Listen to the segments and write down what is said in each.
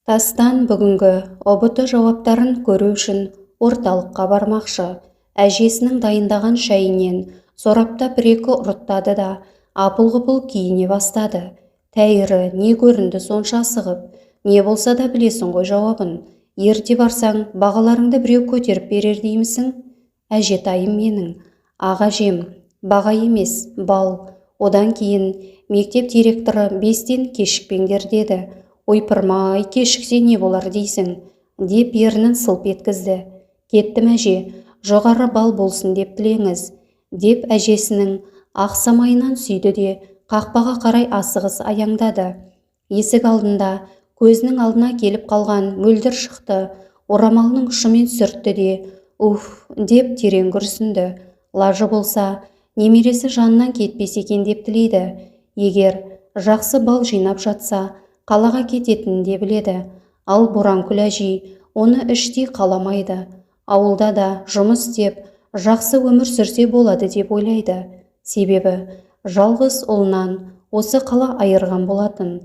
Тастан бүгінгі ұбт жауаптарын көру үшін орталыққа бармақшы. Әжесінің дайындаған шәйінен сораптап бір-екі ұрттады да апыл-ғұпыл киіне бастады. Тәйірі не көрінді сонша асығып? Не болса да білесің ғой жауабын. Ерте барсаң, бағаларыңды біреу көтеріп берер деймісің? Әжетайым менің. Ағажем, баға емес, бал. Одан кейін мектеп директоры 5-тен кешікпеңдер деді. Ойпырмай, кешіксе не болар дейсің, деп ернін сылп еткізді. Кеттім әже, жоғары бал болсын деп тілеңіз, деп әжесінің ақ самайынан сүйді де қақпаға қарай асығыс аяңдады. Есік алдында көзінің алдына келіп қалған мөлдір шықты, орамалының ұшымен сүртті де, деп терең күрсінді. Лажы болса, немересі жанынан кетпес екен деп тілейді. Егер жақсы бал жинап жатса, қалаға кететінін де біледі. Ал Боранкүл әжей оны іштей қаламайды. Ауылда да жұмыс істеп, жақсы өмір сүрсе болады деп ойлайды. Себебі жалғыз ұлынан осы қала айырған болатын.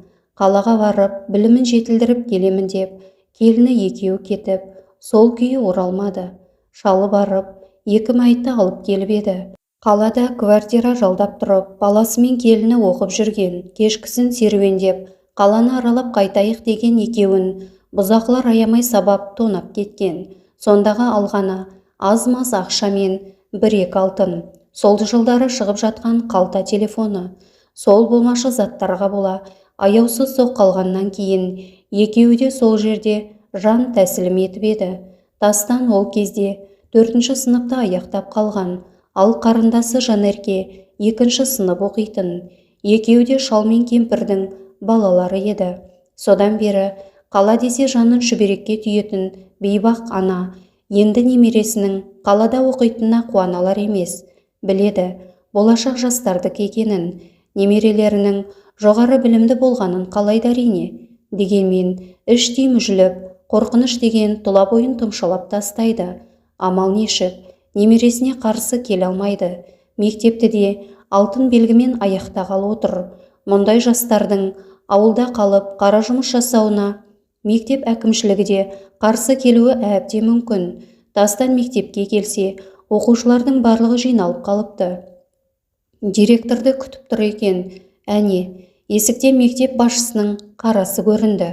Қалаға барып, білімін жетілдіріп келемін деп, келіні екеу кетіп, сол күйі оралмады. Шалы барып, 2 мәйітті алып келіп еді. Қалада квартира жалдап тұрып, баласы мен келіні оқып жүрген, кешкісін серуендеп, қаланы аралап қайтайық деген екеуін бұзақылар аямай сабап тонап кеткен. Сондағы алғаны аз-маз ақша мен 1-2 алтын. Сол жылдары шығып жатқан қалта телефоны. Сол болмашы заттарға бола аяусыз соққалғаннан кейін екеуі де сол жерде жан тәсілім етіп еді. Тастан ол кезде 4-ші сыныпта аяқтап қалған, ал қарындасы Жанерке 2-ші сынып оқитын. Екеуі де шал мен кемпірдің балалары еді. Содан бері қала десе жанын шүберекке түйетін бейбақ ана енді немересінің қалада оқитынына қуаналар емес. Біледі, болашақ жастардікі екенін, немерелерінің жоғары білімді болғанын қалайды әрине. Дегенмен іштей мүжіліп, қорқыныш деген тұла бойын тұмшалап тастайды. Амал нешік, немересіне қарсы келе алмайды. Мектепті де алтын белгімен аяқтағалы отыр. Мұндай жастардың ауылда қалып қара жұмыс жасауына мектеп әкімшілігі де қарсы келуі әбден мүмкін. Тастан мектепке келсе, оқушылардың барлығы жиналып қалыпты. Директорды күтіп тұр екен. Әне, есіктен мектеп басшысының қарасы көрінді.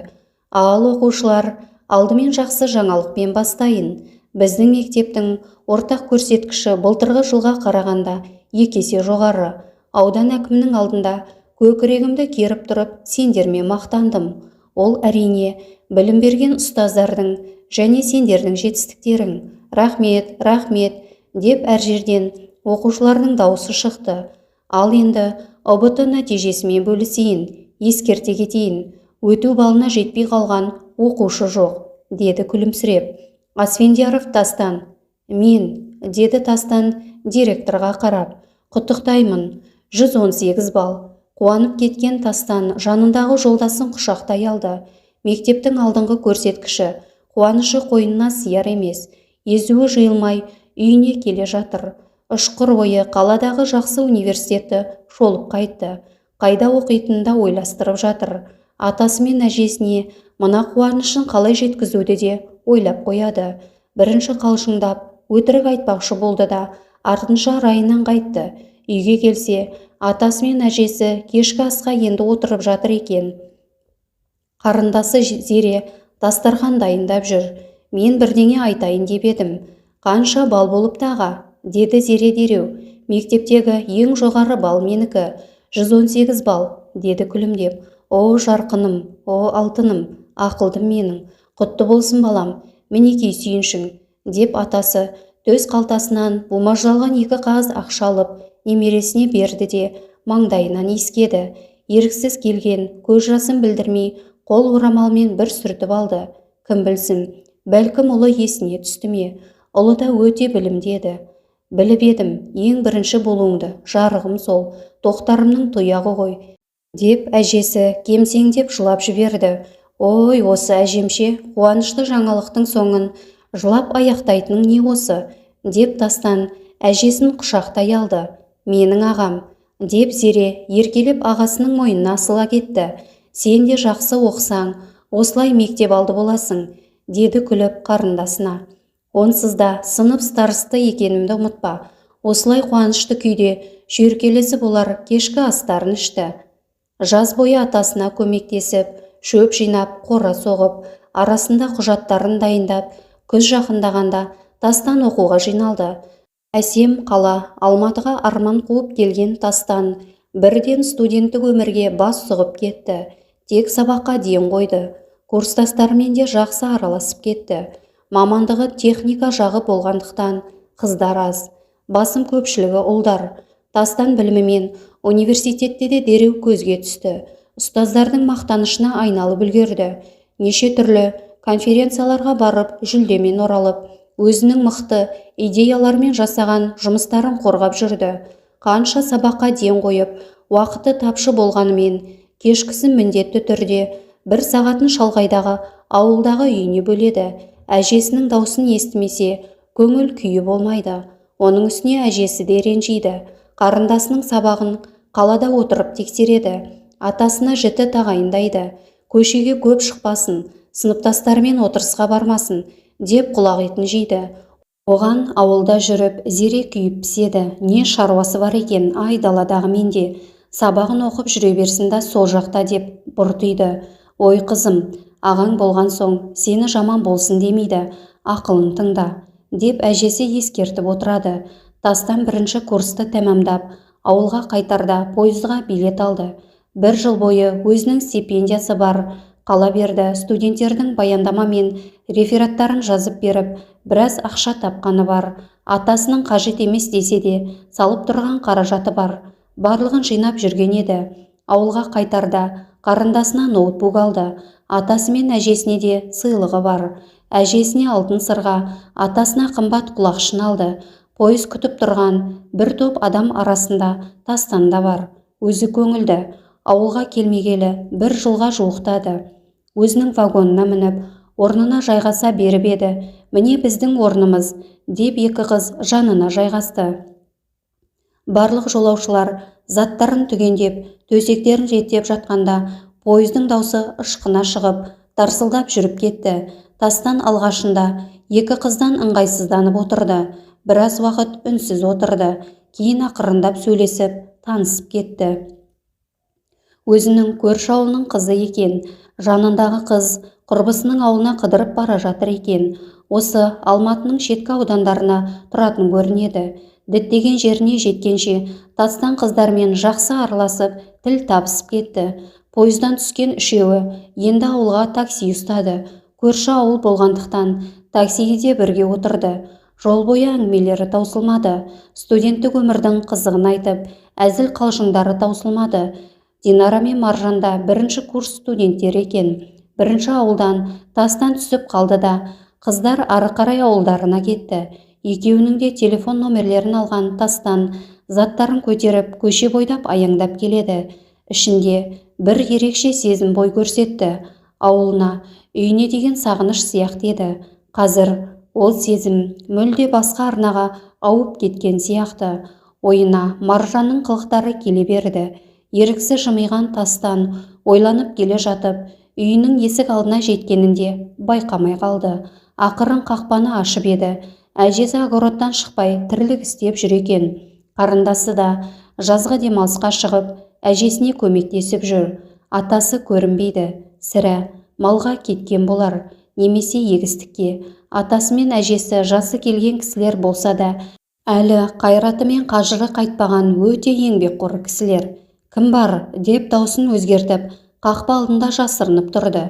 Ал оқушылар, алдымен жақсы жаңалықпен бастайын. Біздің мектептің ортақ көрсеткіші былтырғы жылға қарағанда 2 есе жоғары. Аудан әкімінің алдында көкірегімді керіп тұрып, сендермен мақтандым. Ол әрине білім берген ұстаздардың және сендердің жетістіктерің. Рахмет, рахмет, деп әр жерден оқушылардың дауысы шықты. Ал енді ұбт нәтижесімен бөлісейін, ескерте кетейін. Өту балына жетпей қалған оқушы жоқ, деді күлімсіреп. Асфендияров Тастан. Мен, деді Тастан директорға қарап. Құттықтаймын, 118 бал. Қуанып кеткен Тастан жанындағы жолдасын құшақтай алды. Мектептің алдыңғы көрсеткіші, қуанышы қойнына сияр емес. Езуі жиылмай үйіне келе жатыр. Ұшқыр ойы қаладағы жақсы университеті шолып қайтты. Қайда оқитынында ойластырып жатыр. Атасы мен әжесіне мына қуанышын қалай жеткізуді де ойлап қояды. Бірінші қалжыңдап, өтірік айтпақшы болды да, артынша райынан қайтты. Үйге келсе, атасы мен әжесі кешкі асқа енді отырып жатыр екен. Қарындасы Зере дастархан дайындап жүр. Мен бірдеңе айтайын деп едім. Қанша бал болыпты аға, деді Зере дереу. Мектептегі ең жоғары бал менікі, 118 бал, деді күлімдеп. О, жарқыным, о, алтыным, ақылдым менің. Құтты болсын балам, мінекей сүйіншің, деп атасы төс қалтасынан бумаждалған 2 қағаз ақша алып немересіне берді де маңдайынан иіскеді. Еріксіз келген, көз жасын білдірмей, қол орамалмен бір сүртіп алды. Кім білсін, бәлкім ұлы есіне түсті ме? Ұлы да өте білімді еді. Біліп едім, ең бірінші болуыңды, жарығым сол, тоқтарымның тұяғы ғой, деп әжесі кемсеңдеп жылап жіберді. Ой, осы әжемше, қуанышты жаңалықтың соңын жылап аяқтайтының не осы, деп Тастан әжесін құшақтай алды. Менің ағам, деп Зере еркелеп ағасының мойнына асыла кетті. Сен де жақсы оқысаң, осылай мектеп алды боласың, деді күліп қарындасына. Онсыз да сынып старысты екенімді ұмытпа. Осылай қуанышты күйде шүйіркелесіп олар кешкі астарын ішті. Жаз бойы атасына көмектесіп, шөп жинап, қора соғып, арасында құжаттарын дайындап, күз жақындағанда Тастан оқуға жиналды. Әсем қала, Алматыға арман қуып келген Тастан бірден студенттік өмірге бас сұғып кетті. Тек сабаққа дейін қойды. Курстастарымен де жақсы араласып кетті. Мамандығы техника жағы болғандықтан қыздар аз. Басым көпшілігі ұлдар. Тастан білімімен университетте де дереу көзге түсті. Ұстаздардың мақтанышына айналып үлгерді. Неше түрлі конференцияларға барып, жүлдемен оралып, өзінің мықты идеялармен жасаған жұмыстарын қорғап жүрді. Қанша сабаққа ден қойып, уақыты тапшы болғанымен, кешкісін міндетті түрде бір сағатын шалғайдағы ауылдағы үйіне бөледі. Әжесінің даусын естімесе, көңіл күйі болмайды. Оның үстіне әжесі де ренжиді. Қарындасының сабағын қалада отырып тексереді. Атасына жіті тағайындайды. Көшеге көп шықпасын, сыныптастарымен отырысқа бармасын деп құлақ етін жейді. Оған ауылда жүріп зере күйіп піседі. Не шаруасы бар екен айдаладағы менде. Сабағын оқып жүре берсін да сол жақта деп бұртиды. Ой қызым, ағаң болған соң сені жаман болсын демейді. Ақылын тыңда, деп әжесі ескертіп отырады. Тастан бірінші курсты тәмамдап, ауылға қайтарда пойызға билет алды. Бір жыл бойы өзінің стипендиясы бар. Қала берді, студенттердің баяндама мен рефераттарын жазып беріп, біраз ақша тапқаны бар. Атасының қажет емес десе де, салып тұрған қаражаты бар. Барлығын жинап жүрген еді. Ауылға қайтарда қарындасына ноутбук алды. Атасы мен әжесіне де сыйлығы бар. Әжесіне алтын сырға, атасына қымбат құлақшын алды. Пойыз күтіп тұрған бір топ адам арасында Тастан да бар. Өзі көңілді. Ауылға келмегелі бір жылға жуықтады. Өзінің вагонына мініп, орнына жайғаса беріп еді. Міне біздің орнымыз, деп екі қыз жанына жайғасты. Барлық жолаушылар заттарын түгендеп, төсектерін реттеп жатқанда, пойыздың даусы ышқына шығып, тарсылдап жүріп кетті. Тастан алғашында екі қыздан ыңғайсызданып отырды. Біраз уақыт үнсіз отырды. Кейін ақырындап сөйлесіп, танысып кетті. Өзінің көрші ауылының қызы екен. Жанындағы қыз құрбысының ауылына қыдырып бара жатыр екен. Осы Алматының шеткі аудандарына тұратын көрінеді. Діттеген жеріне жеткенше Тастан қыздармен жақсы араласып, тіл табысып кетті. Пойыздан түскен үшеуі енді ауылға такси ұстады. Көрші ауыл болғандықтан таксиге бірге отырды. Жол бойы әңгімелері таусылмады. Студенттік өмірдің қызығын айтып, әзіл қалжыңдары таусылмады. Динара мен Маржанда бірінші курс студенттер екен. Бірінші ауылдан Тастан түсіп қалды да, қыздар ары қарай ауылдарына кетті. Екеуінің де телефон номерлерін алған Тастан заттарын көтеріп, көше бойлап аяңдап келеді. Ішінде бір ерекше сезім бой көрсетті. Ауылына, үйіне деген сағыныш сияқты еді. Қазір ол сезім мүлде басқа арнаға ауып кеткен сияқты. Ойына Маржанның қылықтары келе берді. Еріксі жымиған Тастан ойланып келе жатып, үйінің есік алдына жеткенінде байқамай қалды. Ақырын қақпаны ашып еді. Әжесі огородтан шықпай тірлік істеп жүр екен. Қарындасы да жазғы демалысқа шығып, әжесіне көмектесіп жүр. Атасы көрінбейді. Сірә малға кеткен болар, немесе егістікке. Атасы мен әжесі жасы келген кісілер болса да, әлі қайраты мен қажыры қайтпаған өте еңбекқор кісілер. Кім бар, деп даусын өзгертіп, қақпа алдында жасырынып тұрды.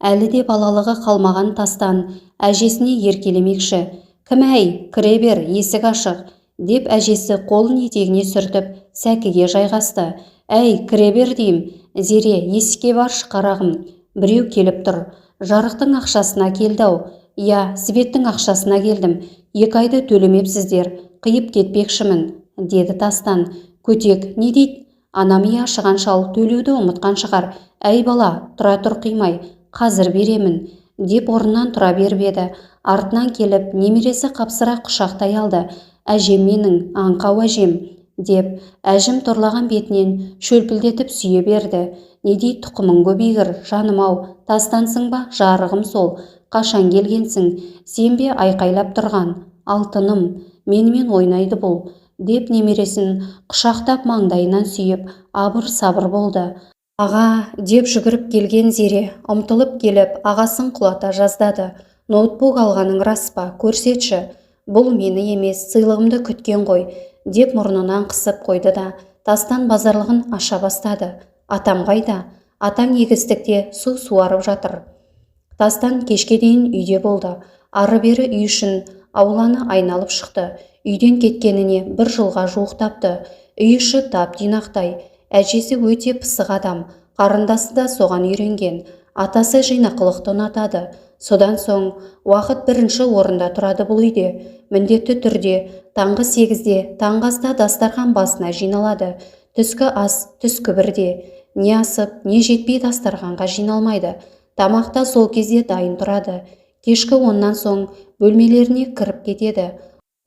Әлі де балалығы қалмаған Тастан әжесіне еркелемекші. Кім әй, кіре бер, есік ашық, деп әжесі қолын етегіне сүртіп, сәкіге жайғасты. Әй, кіре бер дейім, Зере, есікке баршы қарағым. Біреу келіп тұр. Жарықтың ақшасына келді-ау. Я, светтің ақшасына келдім. 2 айды төлемепсіздер, қиып кетпекшімін, деді Тастан. Көтек, не дейді? Анам ашыған шал төлеуді ұмытқан шығар. Әй бала, тұра тұр қимай, қазір беремін, деп орнынан тұра беріп еді. Артынан келіп, немересі қапсыра құшақтай алды. Әжем менің, аңқау әжем, деп әжім торлаған бетінен шөлпілдетіп сүйе берді. Не дейді тұқымың көбейгір, жаным-ау, тастансың ба, жарығым сол, қашан келгенсің, сен бе айқайлап тұрған, алтыным, менімен ойнайды бұл, деп немересін құшақтап маңдайынан сүйіп, абыр-сабыр болды. Аға, деп жүгіріп келген Зере ұмтылып келіп, ағасын құлата жаздады. Ноутбук алғаның рас па, көрсетші. Бұл мені емес, сыйлығымды күткен ғой, деп мұрнынан қысып қойды да, Тастан базарлығын аша бастады. Атам қайда? Атаң егістікте су суарып жатыр. Тастан кешке дейін үйде болды. Ары-бері үй үшін ауланы айналып шықты. Үйден кеткеніне 1 жылға жуықтапты. Үй іші тап-тұйнақтай. Әжесі өте пысық адам, қарындасы да соған үйренген. Атасы жинақылықты ұнатады. Содан соң уақыт бірінші орында тұрады бұл үйде. Міндетті түрде таңғы 8-де таңғы аста дастархан басына жиналады. Түскі ас түскі 1-де. Не асып, не жетпей дастарханға жиналмайды. Тамақта сол кезде дайын тұрады. Кешкі 10-нан соң бөлмелеріне кіріп кетеді.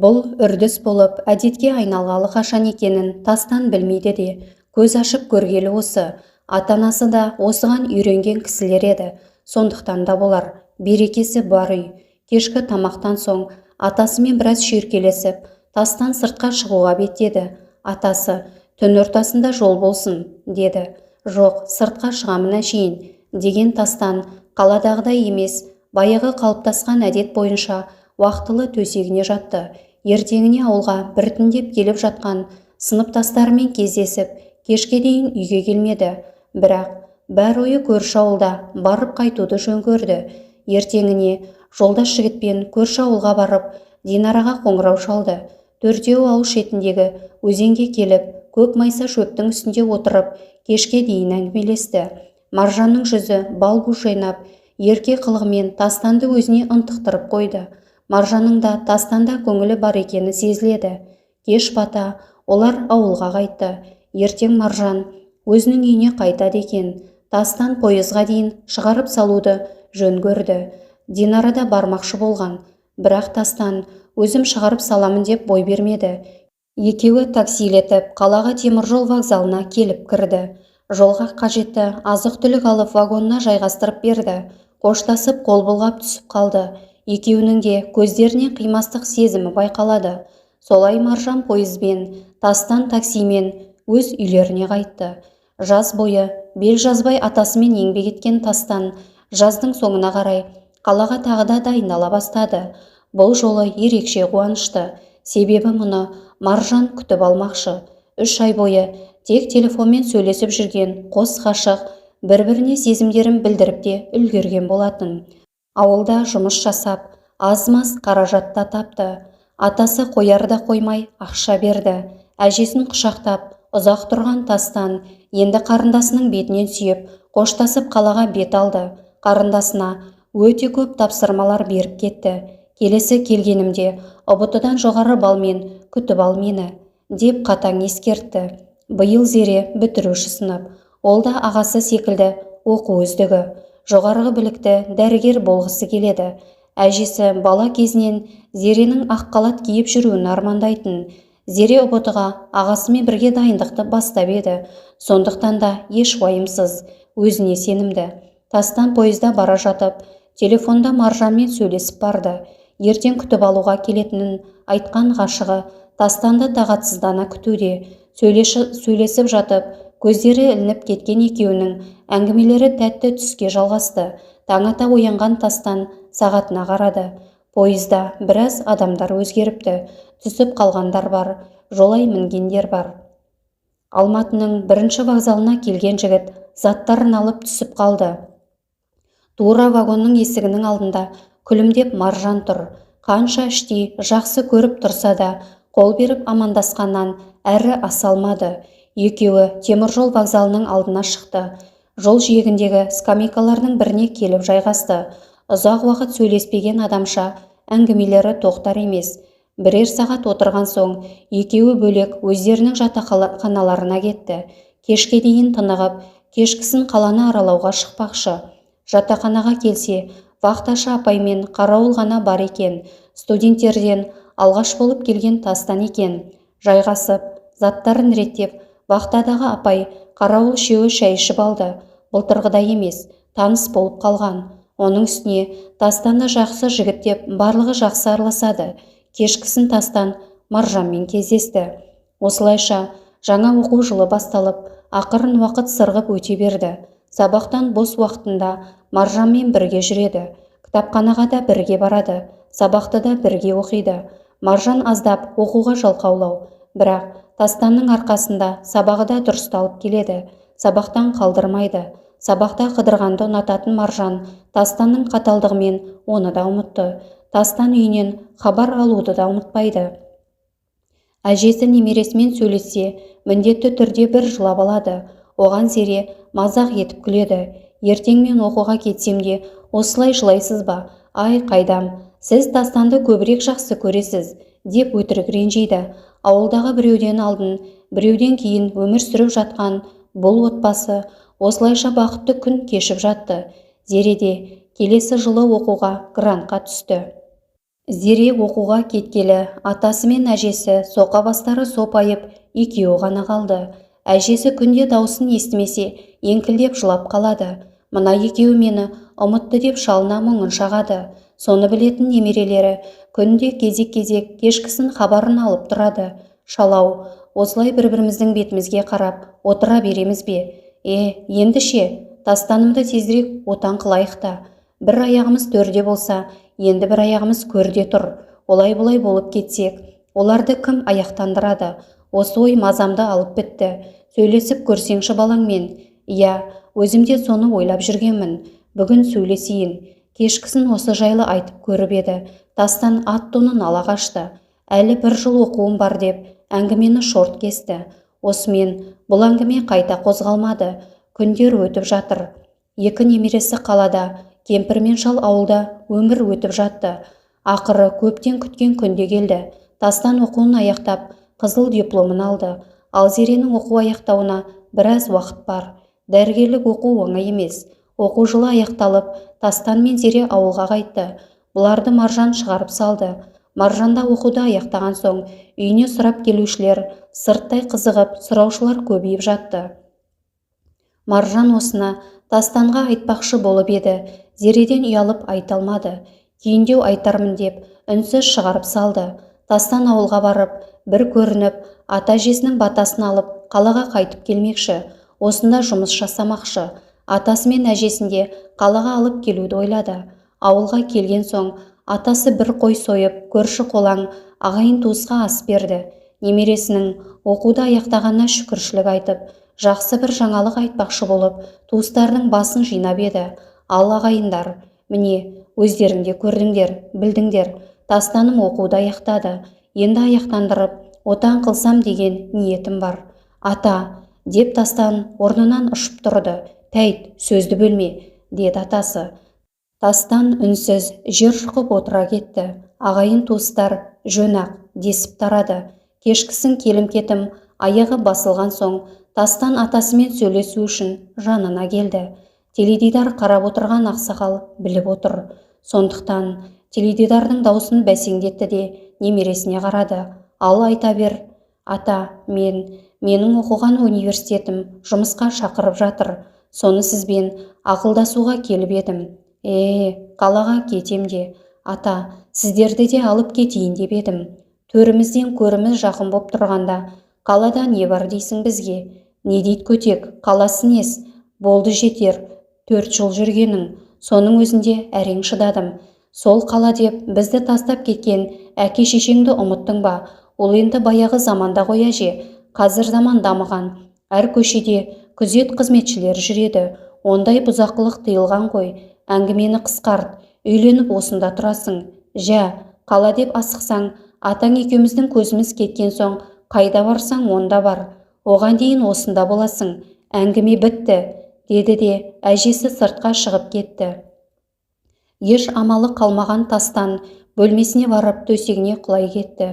Бұл үрдіс болып, әдетке айналғалы қашан екенін Тастан білмейді де. Көз ашып көргелі осы. Ата-анасы да осыған үйренген кісілер еді. Сондықтан да болар. Берекесі бар үй. Кешкі тамақтан соң атасымен біраз шүйіркелесіп, Тастан сыртқа шығуға беттеді. Атасы, түн ортасында жол болсын, деді. Жоқ, сыртқа шығамын әшейін, деген Тастан қаладағыдай емес, баяғы қалыптасқан әдет бойынша уақытылы төсегіне жатты. Ертеңіне ауылға біртіндеп келіп жатқан сыныптастарымен кездесіп, кешке дейін үйге келмеді. Бірақ бәр ойы көрші ауылда барып қайтуды жөн көрді. Ертеңіне жолдас жігітпен көрші ауылға барып, Динараға қоңырау шалды. Төртеуі ауыл шетіндегі өзенге келіп, көк майса шөптің үстінде отырып, кешке дейін әңгімелесті. Маржанның жүзі бал-бу жайнап, ерке қылығымен Тастанды өзіне ынтықтырып қойды. Маржанның да Тастанда көңілі бар екені сезіледі. Кеш бата олар ауылға қайтты. Ертең Маржан өзінің үйіне қайтады екен. Тастан пойызға дейін шығарып салуды жөн көрді. Динара да бармақшы болған. Бірақ Тастан өзім шығарып саламын деп бой бермеді. Екеуі таксилетіп қалаға теміржол вокзалына келіп кірді. Жолға қажетті азық-түлік алып вагонына жайғастырып берді. Қоштасып қол бұлғап түсіп қалды. Екеуінің де көздеріне қимастық сезімі байқалады. Солай Маржан пойызбен, Тастан таксимен өз үйлеріне қайтты. Жаз бойы бел жазбай атасымен еңбек еткен Тастан жаздың соңына қарай қалаға тағы да дайындала бастады. Бұл жолы ерекше қуанышты. Себебі мұны Маржан күтіп алмақшы. 3 ай бойы тек телефонмен сөйлесіп жүрген қос ғашық бір-біріне сезімдерін білдіріп те үлгерген болатын. Ауылда жұмыс жасап, аз-маз қаражат та тапты. Атасы қояр да қоймай ақша берді. Әжесін құшақтап ұзақ тұрған Тастан енді қарындасының бетінен сүйіп, қоштасып қалаға бет алды. Қарындасына өте көп тапсырмалар беріп кетті. Келесі келгенімде ұбт-дан жоғары балмен күтіп ал мені, деп қатаң ескертті. Биыл Зере бітіруші сынып. Ол да ағасы секілді оқу үздігі. Жоғарғы білікті дәрігер болғысы келеді. Әжесі бала кезінен Зеренің ақ қалат киіп жүруін армандайтын. Зере ұбт-ға ағасымен бірге дайындықты бастап еді. Сондықтан да еш уайымсыз, өзіне сенімді. Тастан пойызда бара жатып, телефонда Маржанмен сөйлесіп барды. Ертең күтіп алуға келетінін айтқан ғашығы Тастанды тағатсыздана күтуде. Сөйлесіп жатып, көздері ілініп кеткен екеуінің әңгімелері тәтті түске жалғасты. Таң ата оянған Тастан сағатына қарады. Пойызда біраз адамдар өзгеріпті. Түсіп қалғандар бар, жолай мінгендер бар. Алматының 1-ші вокзалына келген жігіт заттарын алып түсіп қалды. Тура вагонның есігінің алдында күлімдеп Маржан тұр. Қанша іштей жақсы көріп тұрса да, қол беріп амандасқаннан әрі аса алмады. Екеуі теміржол вокзалының алдына шықты. Жол жиегіндегі скамейкалардың біріне келіп жайғасты. Ұзақ уақыт сөйлеспеген адамша әңгімелері тоқтар емес. Бірер сағат отырған соң екеуі бөлек өздерінің жатақханаларына кетті. Кешке дейін тынығып, кешкісін қаланы аралауға шықпақшы. Жатақханаға келсе, вахташы апаймен қарауыл ғана бар екен. Студенттерден алғаш болып келген Тастан екен. Жайғасып, заттарын реттеп, вахтадағы апай қарауыл үшеуі шай ішіп алды. Былтырғыдай емес, таныс болып қалған. Оның үстіне Тастанды жақсы жігіт деп барлығы жақсы араласады. Кешкісін Тастан Маржанмен кездесті. Осылайша жаңа оқу жылы басталып, ақырын уақыт сырғып өте берді. Сабақтан бос уақытында Маржанмен бірге жүреді. Кітапханаға да бірге барады. Сабақты да бірге оқиды. Маржан аздап оқуға жалқаулау, бірақ Тастанның арқасында сабағы да дұрысталып келеді. Сабақтан қалдырмайды. Сабақта қыдырғанды ұнататын Маржан Тастанның қаталдығымен оны да ұмытты. Тастан үйінен хабар алуды да ұмытпайды. Әжесі немересімен сөйлессе, міндетті түрде бір жылап алады. Оған Зере мазақ етіп күледі. Ертең мен оқуға кетсем де осылай жылайсыз ба? Ай, қайдам, сіз Тастанды көбірек жақсы көресіз, деп өтірік ренжиді. Ауылдағы біреуден алдын, біреуден кейін өмір сүріп жатқан бұл отбасы осылайша бақытты күн кешіп жатты. Зере де келесі жылы оқуға грантқа түсті. Зере оқуға кеткелі атасы мен әжесі соқа бастары сопайып екеуі ғана қалды. Әжесі күнде даусын естімесе еңкілдеп жылап қалады. Мына екеуі мені ұмытты деп шалына мұңын шағады. Соны білетін немерелері күнде кезек-кезек кешкісін хабарын алып тұрады. Шалау, осылай бір-біріміздің бетімізге қарап отыра береміз бе? Енді ше, Тастанымды тезірек отан қылайық та. Бір аяғымыз төрде болса, енді бір аяғымыз көрде тұр. Олай-бұлай болып кетсек, оларды кім аяқтандырады? Осы ой мазамды алып бітті. Сөйлесіп көрсеңші балаңмен. Иә, өзімде соны ойлап жүргенмін. Бүгін сөйлесейін. Кешкісін осы жайлы айтып көріп еді. Тастан ат-тонын ала қашты. Әлі бір жыл оқуым бар деп әңгімені шорт кесті. Осымен бұл әңгіме қайта қозғалмады. Күндер өтіп жатыр. Екі немересі қалада, кемпір мен шал ауылда өмір өтіп жатты. Ақыры көптен күткен күнде келді. Тастан оқуын аяқтап, қызыл дипломын алды. Ал Зеренің оқу аяқтауына біраз уақыт бар. Дәрігерлік оқу оңай емес. Оқу жылы аяқталып, Тастан мен Зере ауылға қайтты. Бұларды Маржан шығарып салды. Маржанда оқуды аяқтаған соң үйіне сұрап келушілер, сырттай қызығып сұраушылар көбейіп жатты. Маржан осына Тастанға айтпақшы болып еді. Зереден ұялып айта алмады. Кейіндеу айтармын деп үнсіз шығарып салды. Тастан ауылға барып, бір көрініп, ата-әжесінің батасын алып, қалаға қайтып келмекші. Осында жұмыс жасамақшы. Атасы мен әжесінде қалаға алып келуді ойлады. Ауылға келген соң, атасы бір қой сойып, көрші қолаң ағайын туысқа ас берді. Немересінің оқуды аяқтағанына шүкіршілік айтып, жақсы бір жаңалық айтпақшы болып, туыстарының басын жинап еді. Ал ағайындар, міне, өздеріңде көрдіңдер, білдіңдер. Тастаным оқуды аяқтады. Енді аяқтандырып, отан қылсам деген ниетім бар. Ата, деп Тастан орнынан ұшып тұрды. Тәйт, сөзді бөлме, деді атасы. Тастан үнсіз жер шұқып отыра кетті. Ағайын туыстар жөн-ақ десіп тарады. Кешкісін келім-кетім аяғы басылған соң, Тастан атасымен сөйлесу үшін жанына келді. Теледидар қарап отырған ақсақал біліп отыр. Сондықтан теледидардың даусын бәсеңдетті де немересіне қарады. Ал айта бер. Ата, менің оқыған университетім жұмысқа шақырып жатыр. Соны сізбен ақылдасуға келіп едім. Қалаға кетем де. Ата, сіздерді де алып кетейін деп едім. Төрімізден көріміз жақын боп тұрғанда, қалада не бар дейсің бізге? Не дейді көтек, қаласы нес? Болды жетер, 4 жыл жүргенің. Соның өзінде әрең шыдадым. Сол қала деп бізді тастап кеткен әке-шешеңді ұмыттың ба? Ол енді баяғы заманда ғой әже. Қазір заман дамыған. Әр көшеде күзет қызметшілері жүреді. Ондай бұзақылық тыйылған ғой. Әңгімені қысқарт. Үйленіп осында тұрасың. Жә, қала деп асықсаң, атаң екеуміздің көзіміз кеткен соң, қайда барсаң онда бар. Оған дейін осында боласың. Әңгіме бітті, деді де әжесі сыртқа шығып кетті. Еш амалы қалмаған Тастан бөлмесіне барып төсегіне құлай кетті.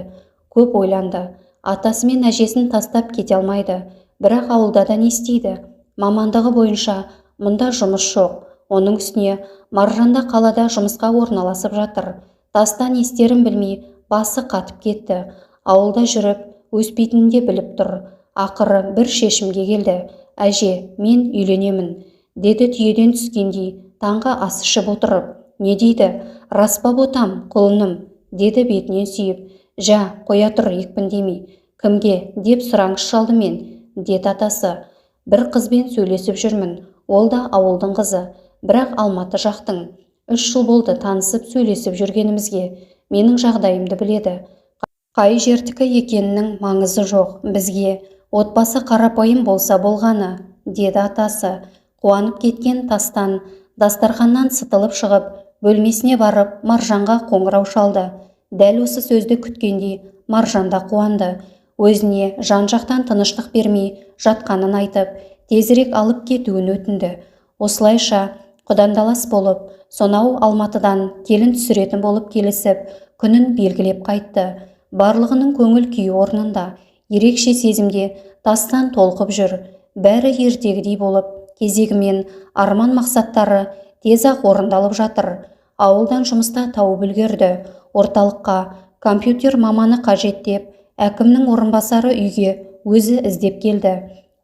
Көп ойланды. Атасы мен әжесін тастап кете алмайды. Бірақ ауылда да не істейді? Мамандығы бойынша мұнда жұмыс жоқ. Оның үстіне Маржанда қалада жұмысқа орналасып жатыр. Тастан естерін білмей басы қатып кетті. Ауылда жүріп, өспейтінін де біліп тұр. Ақыры бір шешімге келді. «Әже, мен үйленемін», деді түйеден түскендей таңғы ас ішіп отырып. «Не дейді?» «Рас па ботам, құлыным?» деді бетінен сүйіп. «Жә, қоя тұр екпіндемей». «Кімге?» деп сұраңыз шалды мен, деді атасы. «Бір қызбен сөйлесіп жүрмін. Ол да ауылдың қызы, бірақ Алматы жақтың. 3 жыл болды танысып сөйлесіп жүргенімізге. Менің жағдайымды біледі. Қай жердікі екенінің маңызы жоқ бізге. Отбасы қарапайым болса болғаны», деді атасы. Қуанып кеткен Тастан дастарханнан сытылып шығып, бөлмесіне барып Маржанға қоңырау шалды. Дәл осы сөзді күткендей Маржан да қуанды. Өзіне жан-жақтан тыныштық бермей жатқанын айтып, тезірек алып кетуін өтінді. Осылайша құдандалас болып, сонау Алматыдан келін түсіретін болып келісіп, күнін белгілеп қайтты. Барлығының көңіл күйі орнында, ерекше сезімде Тастан толқып жүр. Бәрі ертегідей болып, кезегімен арман мақсаттары тез-ақ орындалып жатыр. Ауылдан жұмыста тауып үлгерді. Орталыққа компьютер маманы қажет деп, әкімнің орынбасары үйге өзі іздеп келді.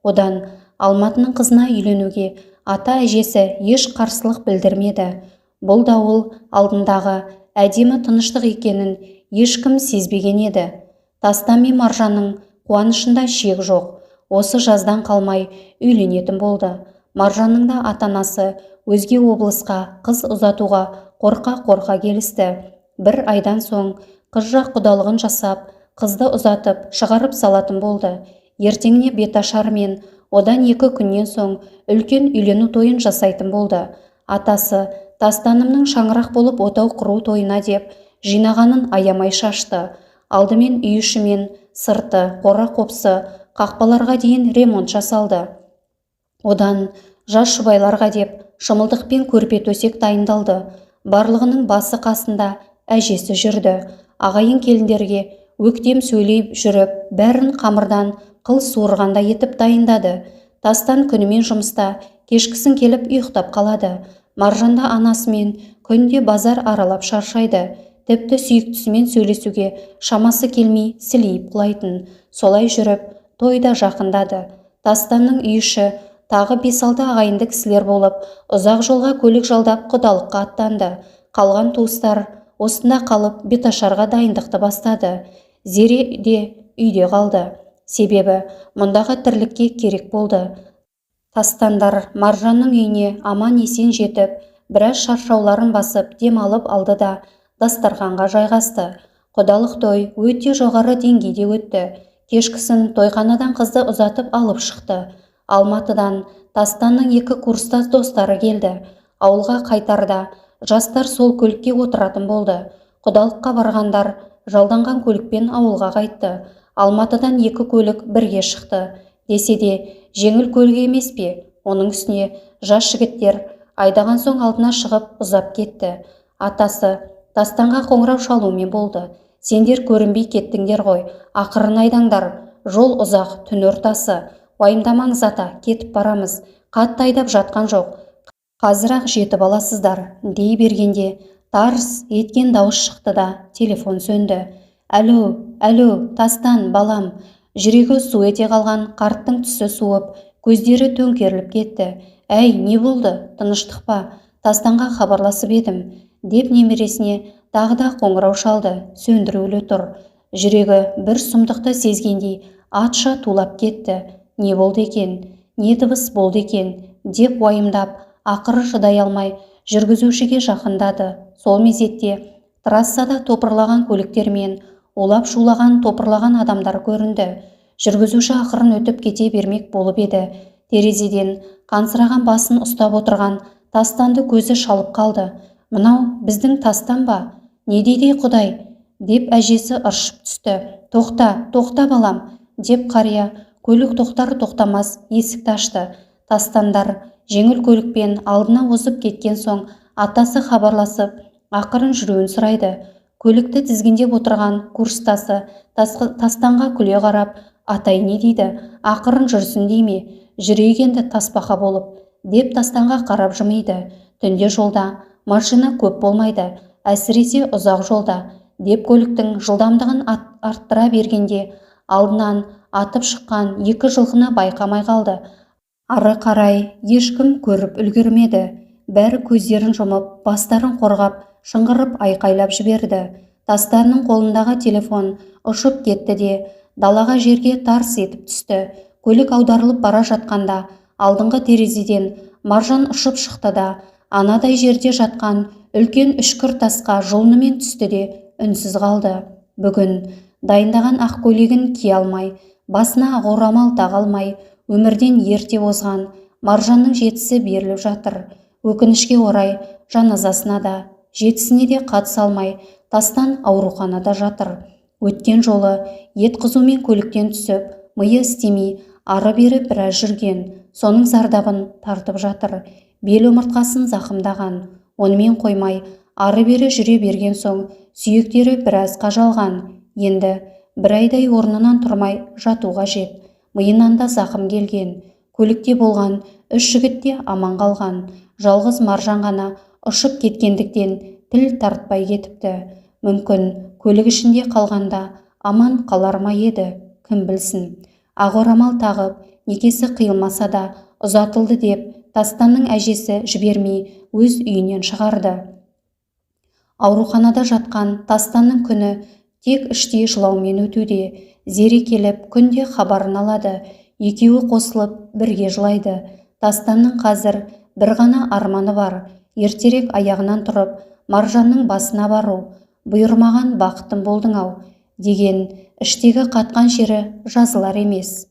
Одан Алматының қызына үйленуге ата-әжесі еш қарсылық білдірмеді. Бұл дауыл алдындағы әдемі тыныштық екенін ешкім сезбеген еді. Тастан мен Маржанның қуанышында шек жоқ. Осы жаздан қалмай үйленетін болды. Маржанның да ата-анасы өзге облысқа қыз ұзатуға қорқа-қорқа келісті. Бір айдан соң қыз жақ құдалығын жасап, қызды ұзатып шығарып салатын болды. Ертеңіне беташар мен одан 2 күннен соң үлкен үйлену тойын жасайтын болды. Атасы Тастанымның шаңырақ болып отау құру тойына деп жинағанын аямай шашты. Алдымен үй іші мен сырты, қора-қопсы, қақпаларға дейін ремонт жасалды. Одан жас жұбайларға деп шымылдық пен көрпе төсек дайындалды. Барлығының басы қасында әжесі жүрді. Ағайын келіндерге өктем сөйлей жүріп, бәрін қамырдан қыл суырғанда етіп дайындады. Тастан күнімен жұмыста, кешкісін келіп ұйықтап қалады. Маржанда анасымен күнде базар аралап шаршайды. Тіпті сүйіктісімен сөйлесуге шамасы келмей сілейіп құлайтын. Солай жүріп, той да жақындады. Тастанның үй іші тағы 5-6 ағайынды кісілер болып, ұзақ жолға көлік жалдап құдалыққа аттанды. Қалған туыстар осында қалып беташарға дайындықты бастады. Зере де үйде қалды. Себебі мұндағы тірлікке керек болды. Тастандар Маржанның үйіне аман-есен жетіп, біраз шаршауларын басып демалып алды да дастарханға жайғасты. Құдалық той өте жоғары деңгейде өтті. Кешкісін тойханадан қызды ұзатып алып шықты. Алматыдан Тастанның 2 курстас достары келді. Ауылға қайтарда жастар сол көлікке отыратын болды. Құдалыққа барғандар жалданған көлікпен ауылға қайтты. Алматыдан 2 көлік бірге шықты. Десе де жеңіл көлік емес пе? Оның үстіне жас жігіттер айдаған соң алдына шығып ұзап кетті. Атасы Тастанға қоңырау шалумен болды. «Сендер көрінбей кеттіңдер ғой, ақырын айдаңдар. Жол ұзақ, түн ортасы. Уайымдамаңыз ата, кетіп барамыз. Қатты айдап жатқан жоқ. Қазір-ақ жетіп аласыздар», дей бергенде тарс еткен дауыс шықты да телефон сөнді. «Әло, Тастан, балам». Жүрегі су ете қалған қарттың түсі суып, көздері төңкеріліп кетті. «Әй, не болды? Тыныштық па? Тастанға хабарласып едім», деп немересіне тағы да қоңырау шалды. Сөндірулі тұр. Жүрегі бір сұмдықты сезгендей атша тулап кетті. Не болды екен? Не дыбыс болды екен? деп уайымдап, ақыры шыдай алмай жүргізушіге жақындады. Сол мезетте трассада топырлаған көліктермен улап-шулаған топырлаған адамдар көрінді. Жүргізуші ақырын өтіп кете бермек болып еді. Терезеден қансыраған басын ұстап отырған Тастанды көзі шалып қалды. «Мынау біздің Тастан ба? Не дейді Құдай?» деп әжесі ыршып түсті. Тоқта балам», деп қария көлік тоқтар-тоқтамас есікті ашты. Тастандар жеңіл көлікпен алдына озып кеткен соң атасы хабарласып, ақырын жүруін сұрайды. Көлікті тізгіндеп отырған курстасы Тастанға күле қарап, «Атай не дейді? Ақырын жүрсін дейме? Жүрейік енді тасбақа болып», деп Тастанға қарап жымиды. «Түнде жолда машина көп болмайды, әсіресе ұзақ жолда», деп көліктің жылдамдығын арттыра бергенде алдынан атып шыққан 2 жылқыны байқамай қалды. Ары қарай ешкім көріп үлгермеді. Бәрі көздерін жұмып, бастарын қорғап, шыңғырып айқайлап жіберді. Тастанның қолындағы телефон ұшып кетті де, далаға жерге тарс етіп түсті. Көлік аударылып бара жатқанда, алдыңғы терезеден маржан ұшып шықты да, анадай жерде жатқан үлкен үшкір тасқа жұлынымен түсті де үнсіз қалды. Бүгін дайындаған ақ көйлегін кие алмай, басына ақ орамал таға алмай, өмірден ерте озған маржанның жетісі беріліп жатыр. Өкінішке орай, жаназасына да, жетісіне де қатыса алмай, Тастан ауруханада жатыр. Өткен жолы ет қызумен көліктен түсіп, миы істемей, ары-бері біраз жүрген, соның зардабын тартып жатыр. Бел омыртқасын зақымдаған, онымен қоймай, ары-бері жүре берген соң, сүйектері біраз қажалған. Енді бір айдай орнынан тұрмай жату қажет. Миынан да зақым келген. Көлікте болған 3 жігіт те аман қалған. Жалғыз маржан ғана ұшып кеткендіктен тіл тартпай кетіпті. Мүмкін көлік ішінде қалғанда аман қалар ма еді, кім білсін. Ақ орамал тағып, некесі қиылмаса да ұзатылды деп, Тастанның әжесі жібермей өз үйінен шығарды. Ауруханада жатқан Тастанның күні тек іштей жылаумен өтуде. Зере келіп, күнде хабарын алады. Екеуі қосылып, бірге жылайды. Тастанның қазір бір ғана арманы бар. Ертерек аяғынан тұрып, маржанның басына бару. Бұйырмаған бақытым болдың ау, деген іштегі қатқан жері жазылар емес.